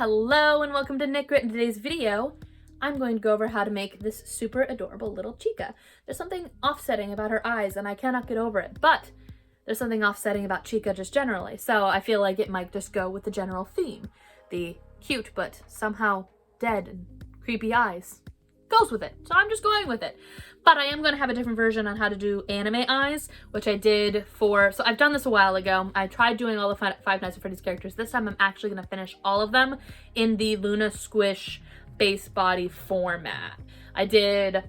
Hello and welcome to Knit. In today's video, I'm going to go over how to make this super adorable little Chica. There's something offsetting about her eyes and I cannot get over it, but there's something offsetting about Chica just generally, so I feel like it might just go with the general theme. The cute but somehow dead and creepy eyes goes with it, so I'm just going with it. But I am going to have a different version on how to do anime eyes, which I did for, so I've done this a while ago. I tried doing all the Five Nights at Freddy's characters. This time I'm actually going to finish all of them in the Luna Squish base body format. I did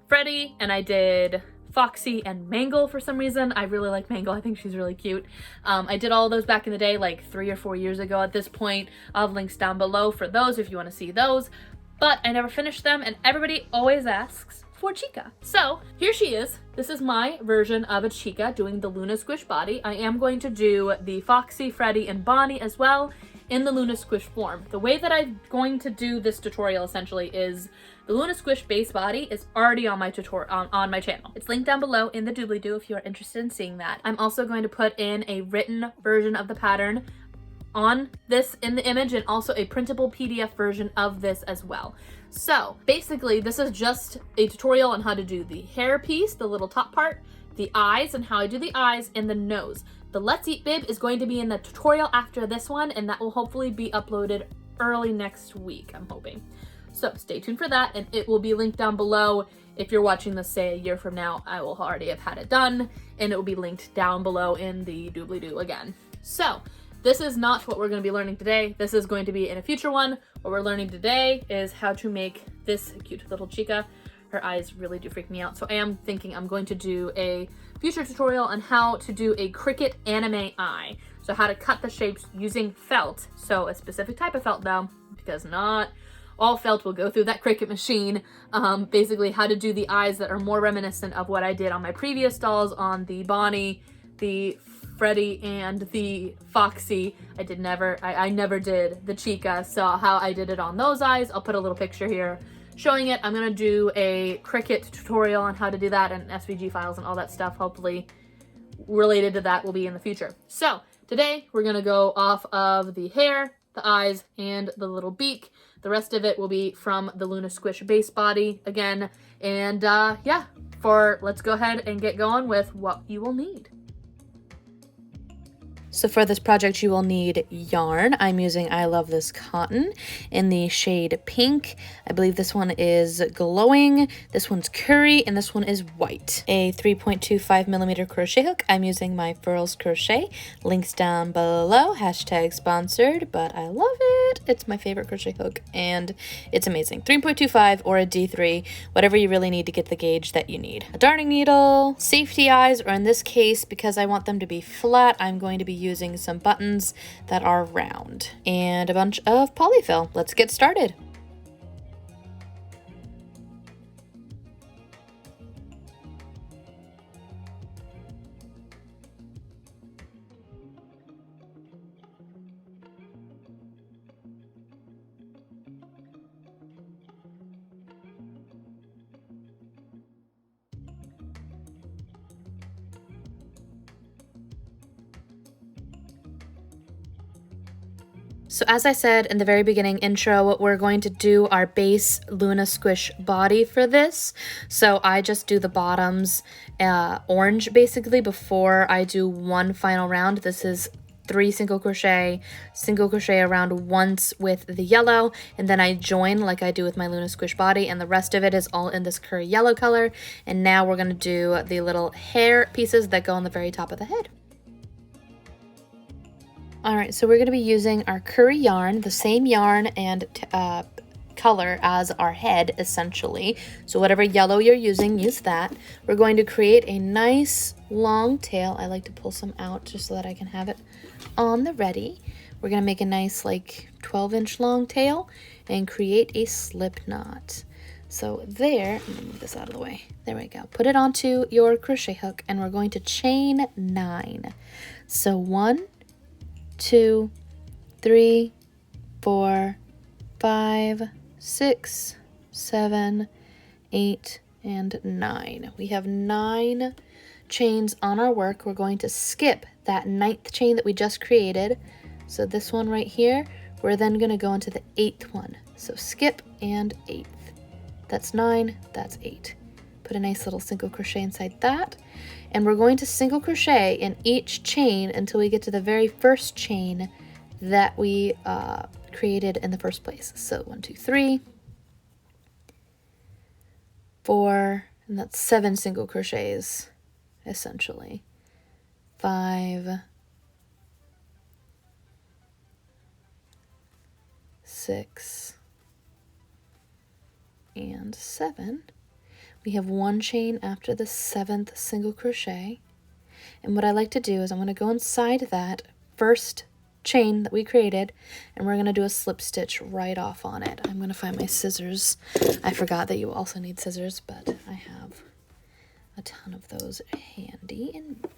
Freddy and I did Foxy and Mangle for some reason. I really like Mangle. I think she's really cute. I did all those back in the day, like 3 or 4 years ago at this point. I'll have links down below for those if you want to see those. But I never finished them and everybody always asks for Chica. So here she is. This is my version of a Chica doing the Luna Squish body. I am going to do the Foxy, Freddy, and Bonnie as well in the Luna Squish form. The way that I'm going to do this tutorial essentially is the Luna Squish base body is already on my tutorial on my channel. It's linked down below in the doobly-doo if you are interested in seeing that. I'm also going to put in a written version of the pattern on this in the image and also a printable PDF version of this as well. So basically this is just a tutorial on how to do the hair piece, the little top part, the eyes and how I do the eyes, and the nose. The Let's Eat bib is going to be in the tutorial after this one, and that will hopefully be uploaded early next week, I'm hoping. So stay tuned for that, and it will be linked down below. If you're watching this, say, a year from now, I will already have had it done, and it will be linked down below in the doobly-doo again. So this is not what we're going to be learning today. This is going to be in a future one. What we're learning today is how to make this cute little Chica. Her eyes really do freak me out. So I am thinking I'm going to do a future tutorial on how to do a Cricut anime eye. So how to cut the shapes using felt. So a specific type of felt though, because not all felt will go through that Cricut machine. Basically how to do the eyes that are more reminiscent of what I did on my previous dolls on the Bonnie, the Freddy, and the Foxy. I never did the Chica, so how I did it on those eyes, I'll put a little picture here showing it. I'm gonna do a Cricut tutorial on how to do that, and SVG files and all that stuff hopefully related to that will be in the future. So today we're gonna go off of the hair, the eyes, and the little beak. The rest of it will be from the Luna Squish base body again. And yeah, let's go ahead and get going with what you will need. So for this project, you will need yarn. I'm using I Love This Cotton in the shade pink. I believe this one is glowing, this one's curry, and this one is white. A 3.25 millimeter crochet hook. I'm using my Furls Crochet. Links down below. Hashtag sponsored, but I love it. It's my favorite crochet hook, and it's amazing. 3.25 or a D3, whatever you really need to get the gauge that you need. A darning needle, safety eyes, or in this case, because I want them to be flat, I'm going to be using some buttons that are round, and a bunch of polyfill. Let's get started. So as I said in the very beginning intro, we're going to do our base Luna Squish body for this. So I just do the bottoms orange basically before I do one final round. This is 3 single crochet around once with the yellow, and then I join like I do with my Luna Squish body, and the rest of it is all in this curry yellow color. And now we're going to do the little hair pieces that go on the very top of the head. All right, so we're going to be using our curry yarn, the same yarn and color as our head, essentially. So whatever yellow you're using, use that. We're going to create a nice long tail. I like to pull some out just so that I can have it on the ready. We're going to make a nice like 12-inch long tail and create a slip knot. So there, let me move this out of the way. There we go. Put it onto your crochet hook, and we're going to chain 9. So 1, 2, 3, 4, 5, 6, 7, 8, and 9. We have 9 chains on our work. We're going to skip that 9th chain that we just created. So this one right here, We're then going to go into the 8th one. So skip and 8th. That's 9, that's 8. Put a nice little single crochet inside that. And we're going to single crochet in each chain until we get to the very first chain that we created in the first place. So 1, 2, 3, 4, and that's 7 single crochets, essentially. 5, 6, and 7. We have 1 chain after the 7th single crochet. And what I like to do is I'm going to go inside that first chain that we created, and we're going to do a slip stitch right off on it. I'm going to find my scissors. I forgot that you also need scissors, but I have a ton of those handy, and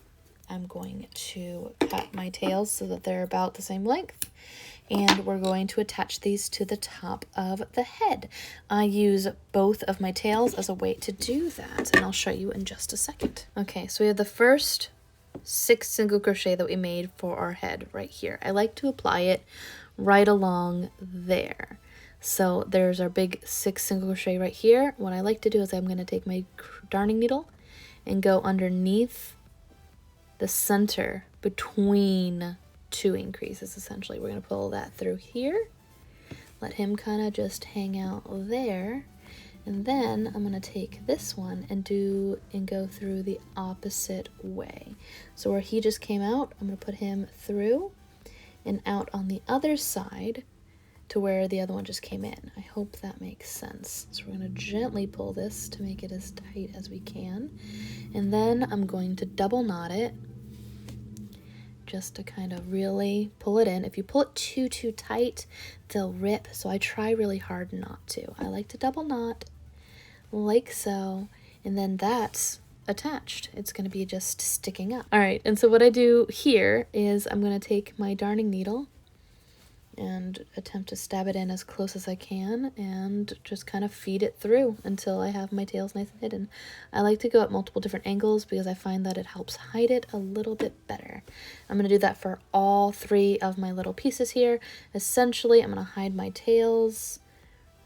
I'm going to cut my tails so that they're about the same length. And we're going to attach these to the top of the head. I use both of my tails as a way to do that, and I'll show you in just a second. Okay, so we have the first 6 single crochet that we made for our head right here. I like to apply it right along there. So there's our big 6 single crochet right here. What I like to do is I'm going to take my darning needle and go underneath the center between 2 increases. Essentially, we're going to pull that through here, let him kind of just hang out there, and then I'm going to take this one and go through the opposite way. So where he just came out, I'm going to put him through and out on the other side to where the other one just came in. I hope that makes sense. So we're going to gently pull this to make it as tight as we can, and then I'm going to double knot it just to kind of really pull it in. If you pull it too tight, they'll rip, so I try really hard not to. I like to double knot like so, and then that's attached. It's going to be just sticking up. All right, and so what I do here is I'm going to take my darning needle and attempt to stab it in as close as I can and just kind of feed it through until I have my tails nice and hidden. I like to go at multiple different angles because I find that it helps hide it a little bit better. I'm going to do that for all 3 of my little pieces here. Essentially, I'm going to hide my tails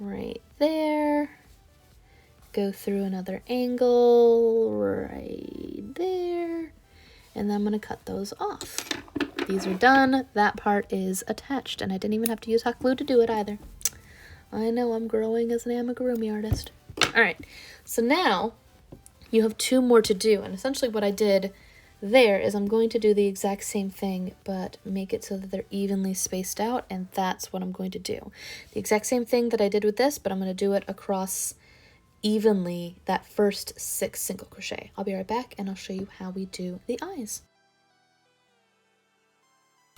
right there, go through another angle right there, and then I'm going to cut those off. These are done. That part is attached, and I didn't even have to use hot glue to do it either. I know, I'm growing as an amigurumi artist. All right, so now you have 2 more to do, and essentially what I did there is I'm going to do the exact same thing, but make it so that they're evenly spaced out, and that's what I'm going to do. The exact same thing that I did with this, but I'm going to do it across evenly that first 6 single crochet. I'll be right back, and I'll show you how we do the eyes.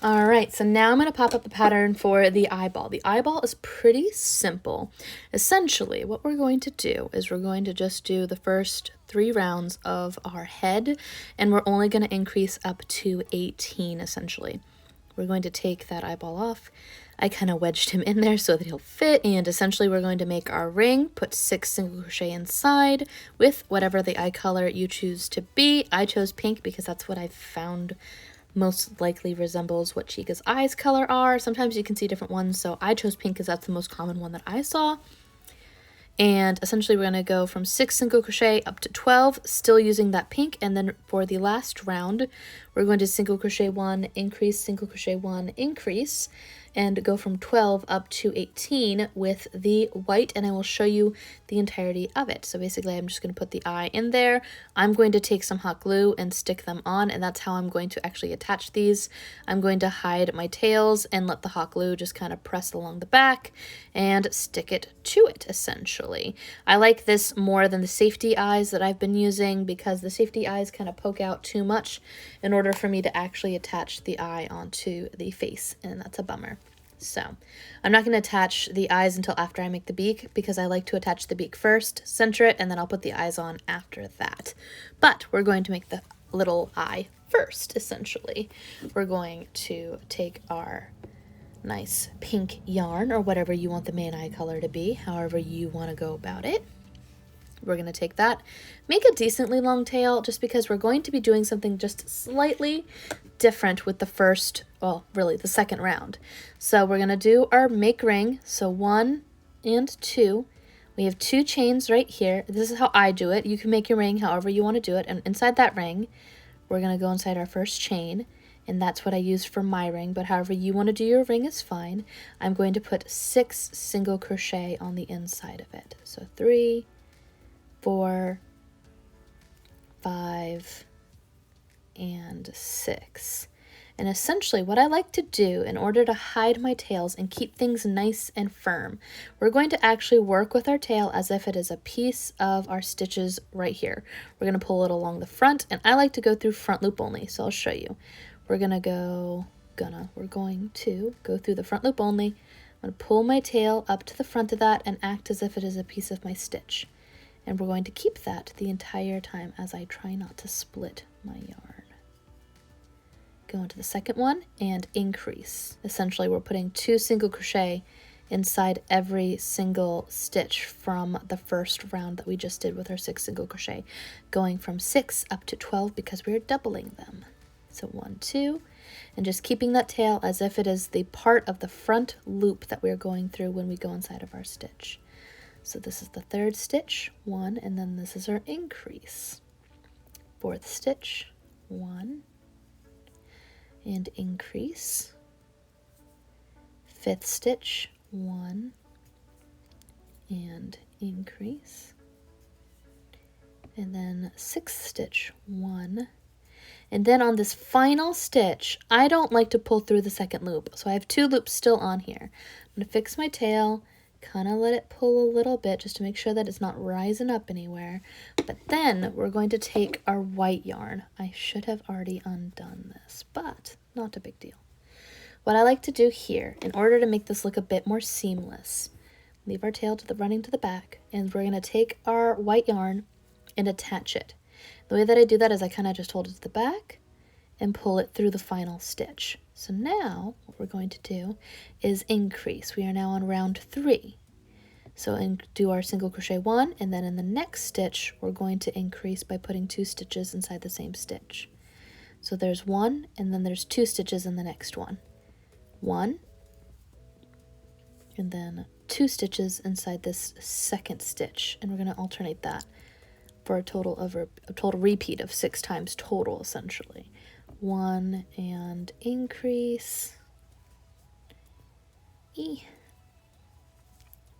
All right, so now I'm going to pop up the pattern for the eyeball. The eyeball is pretty simple. Essentially, what we're going to do is we're going to just do the first 3 rounds of our head, and we're only going to increase up to 18, essentially. We're going to take that eyeball off. I kind of wedged him in there so that he'll fit, and essentially we're going to make our ring, put 6 single crochet inside with whatever the eye color you choose to be. I chose pink because that's what I found most likely resembles what Chica's eyes color are. Sometimes you can see different ones, so I chose pink because that's the most common one that I saw. And essentially we're going to go from 6 single crochet up to 12, still using that pink, and then for the last round we're going to single crochet 1, increase, single crochet 1, increase, and go from 12 up to 18 with the white, and I will show you the entirety of it. So basically I'm just going to put the eye in there. I'm going to take some hot glue and stick them on, and that's how I'm going to actually attach these. I'm going to hide my tails and let the hot glue just kind of press along the back and stick it to it, essentially. I like this more than the safety eyes that I've been using because the safety eyes kind of poke out too much in order for me to actually attach the eye onto the face, and that's a bummer. So I'm not going to attach the eyes until after I make the beak because I like to attach the beak first, center it, and then I'll put the eyes on after that. But we're going to make the little eye first, essentially. We're going to take our nice pink yarn, or whatever you want the main eye color to be, however you want to go about it. We're going to take that, make a decently long tail just because we're going to be doing something just slightly different with the first, well, really the second round. So we're going to do our make ring. So 1 and 2. We have 2 chains right here. This is how I do it. You can make your ring however you want to do it. And inside that ring, we're going to go inside our first chain. And that's what I used for my ring. But however you want to do your ring is fine. I'm going to put 6 single crochet on the inside of it. So 3, 4, 5, and 6. And essentially what I like to do in order to hide my tails and keep things nice and firm, we're going to actually work with our tail as if it is a piece of our stitches right here. We're going to pull it along the front, and I like to go through front loop only, so I'll show you. We're going to go through the front loop only. I'm going to pull my tail up to the front of that and act as if it is a piece of my stitch. And we're going to keep that the entire time as I try not to split my yarn. Go into the second one and increase. Essentially, we're putting 2 single crochet inside every single stitch from the first round that we just did with our 6 single crochet, going from 6 up to 12 because we're doubling them. So 1, 2, and just keeping that tail as if it is the part of the front loop that we're going through when we go inside of our stitch. So this is the 3rd stitch, 1, and then this is our increase. 4th stitch, 1, and increase. 5th stitch, 1, and increase. And then 6th stitch, 1. And then on this final stitch, I don't like to pull through the second loop, so I have 2 loops still on here. I'm going to fix my tail, kind of let it pull a little bit just to make sure that it's not rising up anywhere. But then we're going to take our white yarn. I should have already undone this, but not a big deal. What I like to do here, in order to make this look a bit more seamless, leave our tail running to the back, and we're going to take our white yarn and attach it. The way that I do that is I kind of just hold it to the back and pull it through the final stitch. So now what we're going to do is increase. We are now on round 3. So do our single crochet 1, and then in the next stitch we're going to increase by putting 2 stitches inside the same stitch. So there's 1, and then there's 2 stitches in the next one. 1, and then 2 stitches inside this second stitch, and we're going to alternate that for a total repeat of 6 times total, essentially. 1 and increase.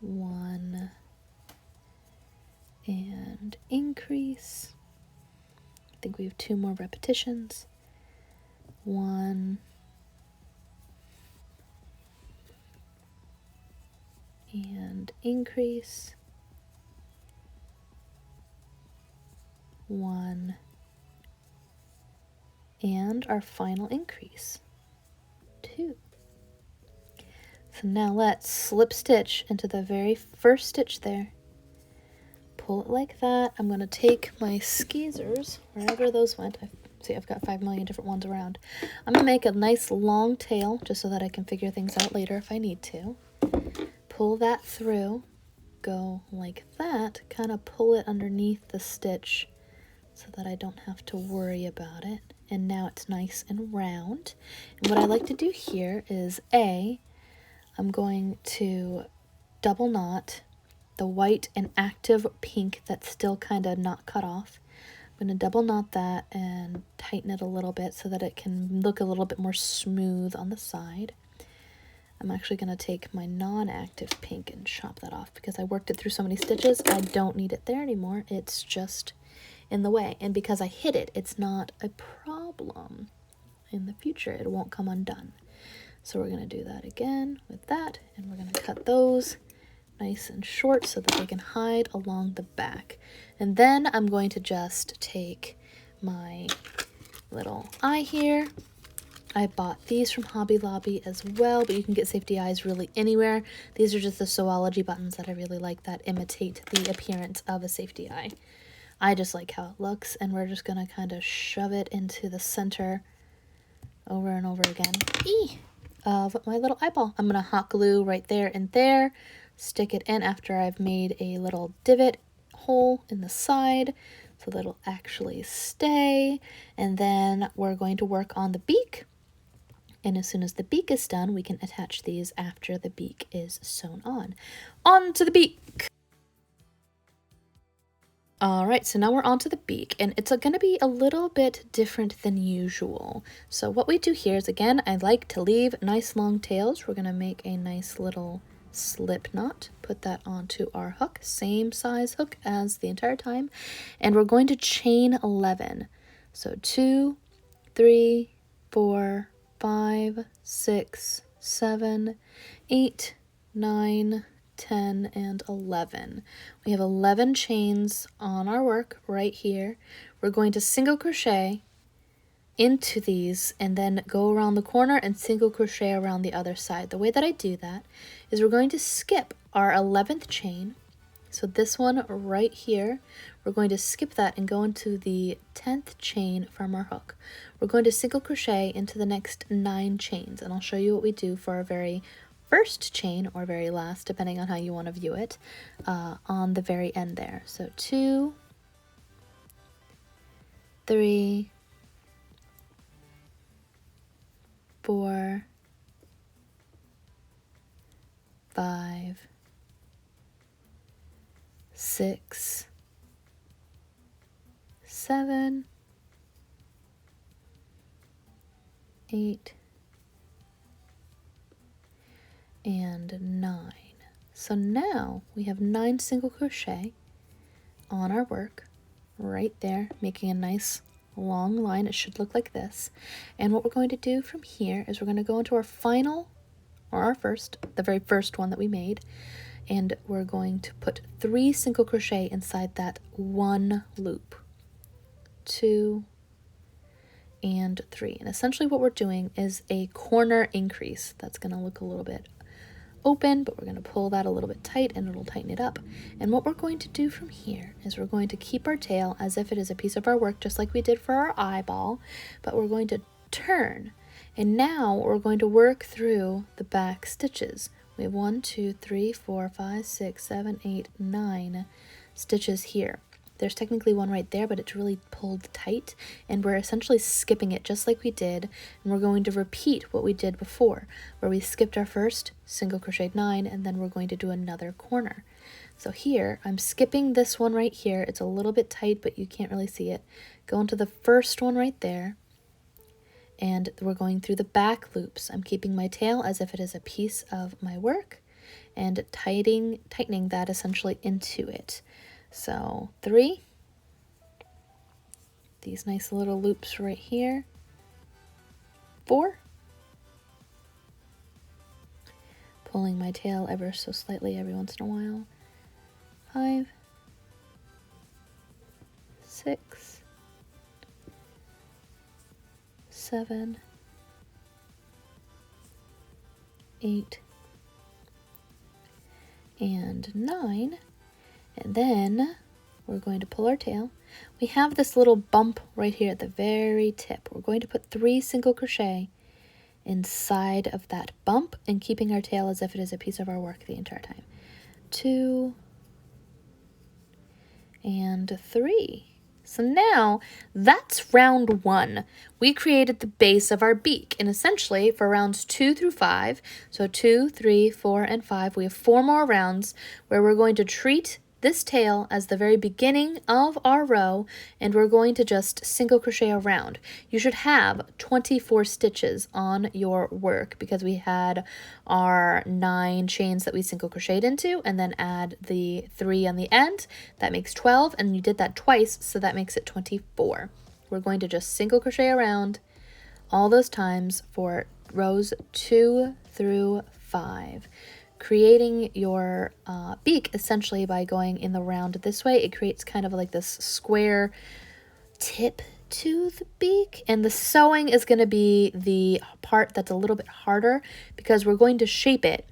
1 and increase. I think we have 2 more repetitions. 1 and increase. 1 and our final increase. 2. So now let's slip stitch into the very first stitch there. Pull it like that. I'm going to take my skeezers, wherever those went. I've got 5 million different ones around. I'm going to make a nice long tail just so that I can figure things out later if I need to. Pull that through, go like that, kind of pull it underneath the stitch so that I don't have to worry about it. And now it's nice and round. And what I like to do here is I'm going to double knot the white and active pink that's still kind of not cut off. I'm going to double knot that and tighten it a little bit so that it can look a little bit more smooth on the side. I'm actually going to take my non-active pink and chop that off because I worked it through so many stitches. I don't need it there anymore. It's just in the way. And because I hid it, it's not a problem. In the future, it won't come undone. So we're going to do that again with that, and we're going to cut those nice and short so that they can hide along the back. And then I'm going to just take my little eye here. I bought these from Hobby Lobby as well, but you can get safety eyes really anywhere. These are just the Sewology buttons that I really like that imitate the appearance of a safety eye. I just like how it looks, and we're just going to kind of shove it into the center over and over again of my little eyeball. I'm going to hot glue right there and there, stick it in after I've made a little divot hole in the side so that'll actually stay. And then we're going to work on the beak. And as soon as the beak is done, we can attach these after the beak is sewn on. On to the beak! All right, so now we're on to the beak, and it's going to be a little bit different than usual. So what we do here is, again, I like to leave nice long tails. We're going to make a nice little slip knot, put that onto our hook, same size hook as the entire time, and we're going to chain 11. So 2, 3, 4, 5, 6, 7, 8, 9, 10, and 11. We have 11 chains on our work right here. We're going to single crochet into these and then go around the corner and single crochet around the other side. The way that I do that is we're going to skip our 11th chain. So this one right here, we're going to skip that and go into the 10th chain from our hook. We're going to single crochet into the next 9 chains, and I'll show you what we do for our very first chain, or very last, depending on how you want to view it, on the very end there. So 2, 3, 4, 5, 6, 7, 8, and 9. So now we have 9 single crochet on our work right there, making a nice long line. It should look like this. And what we're going to do from here is we're going to go into our final, or our first, the very first one that we made, and we're going to put 3 single crochet inside that one loop. 2 and 3. And essentially what we're doing is a corner increase. That's going to look a little bit open, but we're going to pull that a little bit tight and it'll tighten it up. And what we're going to do from here is we're going to keep our tail as if it is a piece of our work, just like we did for our eyeball, but we're going to turn. And now we're going to work through the back stitches. We have 1, 2, 3, 4, 5, 6, 7, 8, 9 stitches here. There's technically one right there, but it's really pulled tight, and we're essentially skipping it just like we did, and we're going to repeat what we did before, where we skipped our first, single crocheted 9, and then we're going to do another corner. So here, I'm skipping this one right here. It's a little bit tight, but you can't really see it. Go into the first one right there, and we're going through the back loops. I'm keeping my tail as if it is a piece of my work, and tightening that essentially into it. So 3, these nice little loops right here, 4, pulling my tail ever so slightly every once in a while, 5, 6, 7, 8, and 9. And then we're going to pull our tail. We have this little bump right here at the very tip. We're going to put 3 single crochet inside of that bump and keeping our tail as if it is a piece of our work the entire time. 2 and 3. So now that's round 1. We created the base of our beak, and essentially for rounds 2 through 5, so 2, 3, 4, and 5, we have 4 more rounds where we're going to treat this tail as the very beginning of our row, and we're going to just single crochet around. You should have 24 stitches on your work because we had our 9 chains that we single crocheted into, and then add the 3 on the end. That makes 12, and you did that twice, so that makes it 24. We're going to just single crochet around all those times for rows 2 through 5. Creating your beak essentially by going in the round this way. It creates kind of like this square tip to the beak, and the sewing is going to be the part that's a little bit harder because we're going to shape it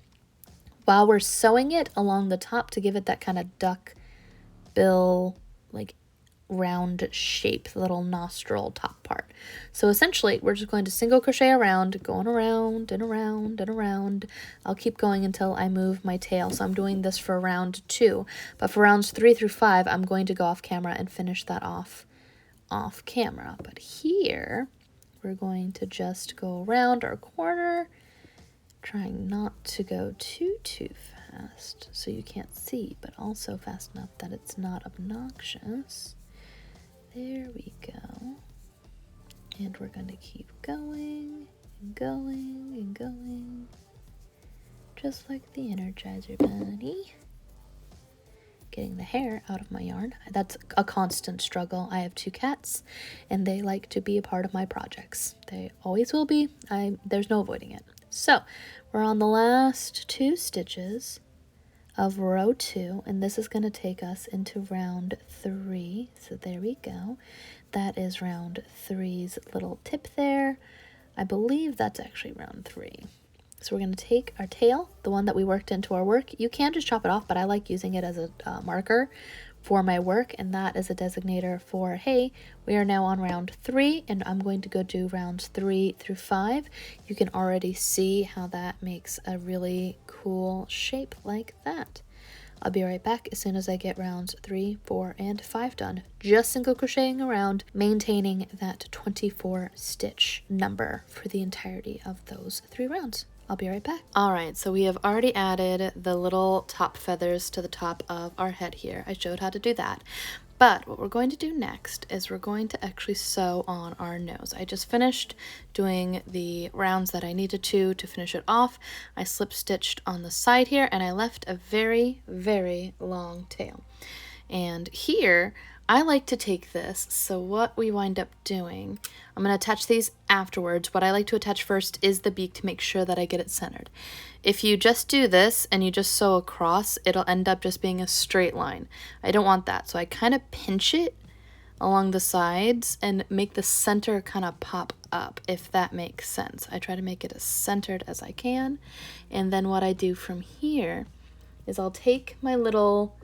while we're sewing it along the top to give it that kind of duck bill like round shape, the little nostril top part. So essentially we're just going to single crochet around, going around and around and around. I'll keep going until I move my tail. So I'm doing this for round 2, but for rounds 3 through 5 I'm going to go off camera and finish that off camera. But here we're going to just go around our corner, trying not to go too fast so you can't see, but also fast enough that it's not obnoxious. There we go. And we're going to keep going and going and going, just like the Energizer Bunny. Getting the hair out of my yarn. That's a constant struggle. I have 2 cats and they like to be a part of my projects. They always will be. There's no avoiding it. So we're on the last 2 stitches of row 2, and this is going to take us into round 3. So there we go. That is round 3's little tip there. I believe that's actually round 3. So we're going to take our tail, the one that we worked into our work. You can just chop it off, but I like using it as a marker for my work, and that is a designator for, hey, we are now on round 3, and I'm going to go do rounds 3 through 5. You can already see how that makes a really cool shape like that. I'll be right back as soon as I get rounds 3, 4, and 5 done. Just single crocheting around, maintaining that 24 stitch number for the entirety of those 3 rounds. I'll be right back. All right, so we have already added the little top feathers to the top of our head here. I showed how to do that. But what we're going to do next is we're going to actually sew on our nose. I just finished doing the rounds that I needed to finish it off. I slip stitched on the side here and I left a very, very long tail. And here, I like to take this, so what we wind up doing, I'm going to attach these afterwards. What I like to attach first is the beak to make sure that I get it centered. If you just do this and you just sew across, it'll end up just being a straight line. I don't want that, so I kind of pinch it along the sides and make the center kind of pop up, if that makes sense. I try to make it as centered as I can, and then what I do from here is I'll take my little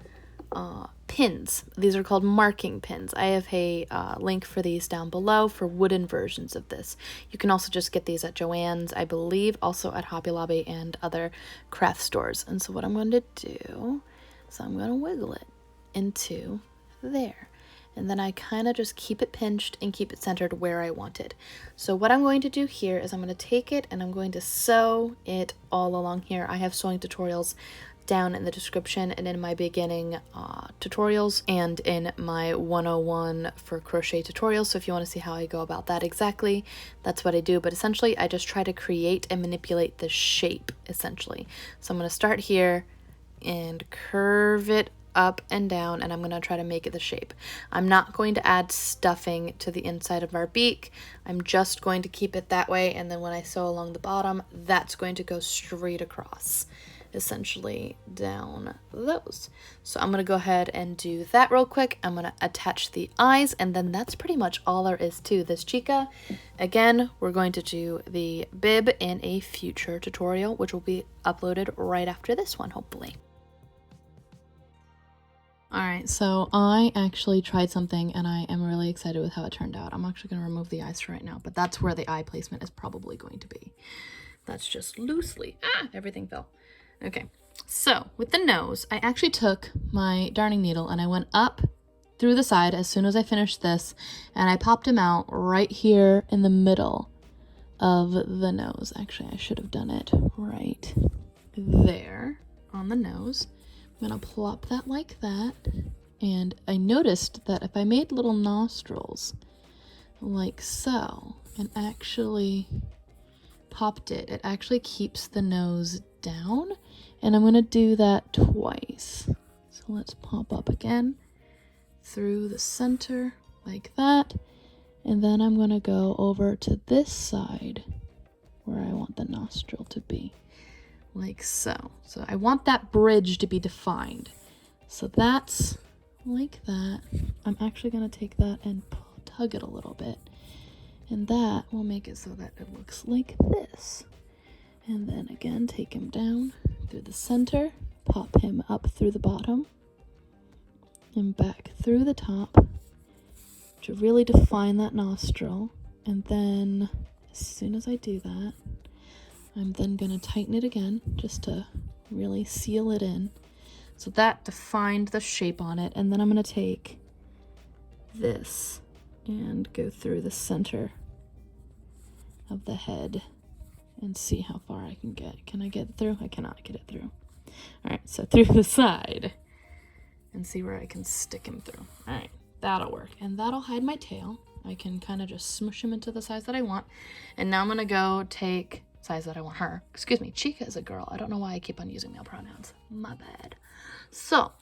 pins. These are called marking pins. I have a link for these down below for wooden versions of this. You can also just get these at Joann's, I believe, also at Hobby Lobby and other craft stores. And so what I'm going to do is I'm going to wiggle it into there. And then I kind of just keep it pinched and keep it centered where I want it. So what I'm going to do here is I'm going to take it and I'm going to sew it all along here. I have sewing tutorials down in the description and in my beginning tutorials and in my 101 for crochet tutorials. So if you want to see how I go about that exactly, that's what I do. But essentially I just try to create and manipulate the shape essentially. So I'm going to start here and curve it up and down, and I'm going to try to make it the shape. I'm not going to add stuffing to the inside of our beak. I'm just going to keep it that way, and then when I sew along the bottom, that's going to go straight across, essentially down those. So I'm going to go ahead and do that real quick. I'm going to attach the eyes, and then that's pretty much all there is to this Chica. Again, we're going to do the bib in a future tutorial, which will be uploaded right after this one, hopefully. Alright, so I actually tried something and I am really excited with how it turned out. I'm actually going to remove the eyes for right now, but that's where the eye placement is probably going to be. That's just loosely. Everything fell. Okay, so with the nose, I actually took my darning needle and I went up through the side as soon as I finished this, and I popped him out right here in the middle of the nose. Actually, I should have done it right there on the nose. I'm going to plop that like that, and I noticed that if I made little nostrils like so and actually popped it, it actually keeps the nose down, and I'm going to do that twice. So let's pop up again through the center like that, and then I'm going to go over to this side where I want the nostril to be. Like so. So I want that bridge to be defined. So that's like that. I'm actually going to take that and tug it a little bit. And that will make it so that it looks like this. And then again, take him down through the center, pop him up through the bottom, and back through the top, to really define that nostril. And then as soon as I do that, I'm then gonna tighten it again just to really seal it in. So that defined the shape on it. And then I'm gonna take this and go through the center of the head and see how far I can get. Can I get through? I cannot get it through. All right, so through the side and see where I can stick him through. All right, that'll work. And that'll hide my tail. I can kind of just smush him into the size that I want. And now I'm gonna go take size that I want her. Excuse me, Chica is a girl. I don't know why I keep on using male pronouns. My bad. So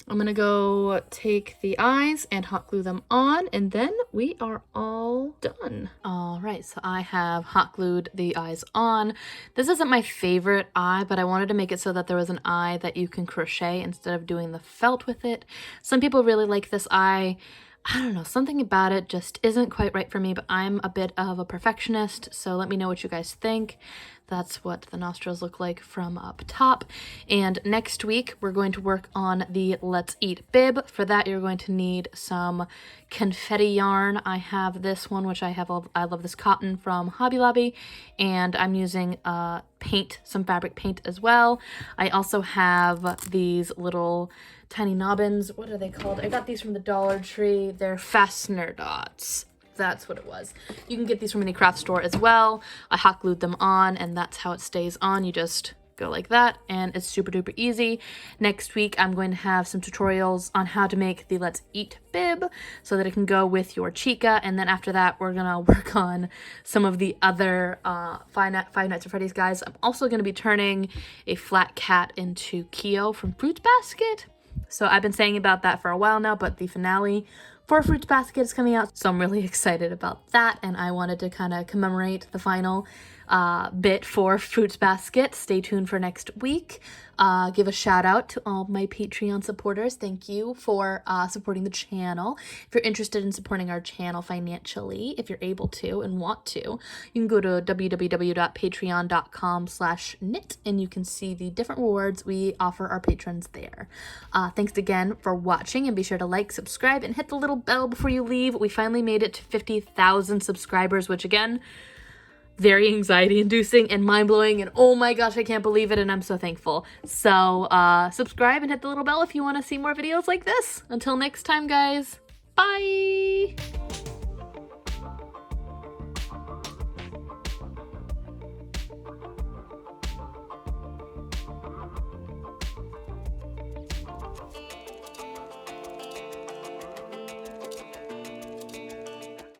I'm gonna go take the eyes and hot glue them on, and then we are all done. All right, so I have hot glued the eyes on. This isn't my favorite eye, but I wanted to make it so that there was an eye that you can crochet instead of doing the felt with it. Some people really like this eye. I don't know, something about it just isn't quite right for me, but I'm a bit of a perfectionist, so let me know what you guys think. That's what the nostrils look like from up top. And next week, we're going to work on the Let's Eat bib. For that, you're going to need some confetti yarn. I have this one, which I love this cotton from Hobby Lobby, and I'm using paint, some fabric paint as well. I also have these little tiny nobbins. What are they called? I got these from the Dollar Tree. They're fastener dots. That's what it was. You can get these from any craft store as well. I hot glued them on, and that's how it stays on. You just go like that, and it's super duper easy. Next week, I'm going to have some tutorials on how to make the Let's Eat bib so that it can go with your Chica, and then after that, we're gonna work on some of the other Five Nights at Freddy's guys. I'm also gonna be turning a flat cat into Kyo from Fruits Basket. So I've been saying about that for a while now, but the finale for Fruits Basket is coming out, so I'm really excited about that, and I wanted to kind of commemorate the final bit for Fruits Basket. Stay tuned for next week. Give a shout out to all my Patreon supporters. Thank you for supporting the channel. If you're interested in supporting our channel financially, if you're able to and want to, you can go to www.patreon.com/knit and you can see the different rewards we offer our patrons there. Thanks again for watching, and be sure to like, subscribe, and hit the little bell before you leave. We finally made it to 50,000 subscribers, which again, very anxiety inducing and mind blowing, and oh my gosh, I can't believe it, and I'm so thankful. So subscribe and hit the little bell if you want to see more videos like this. Until next time, guys, bye.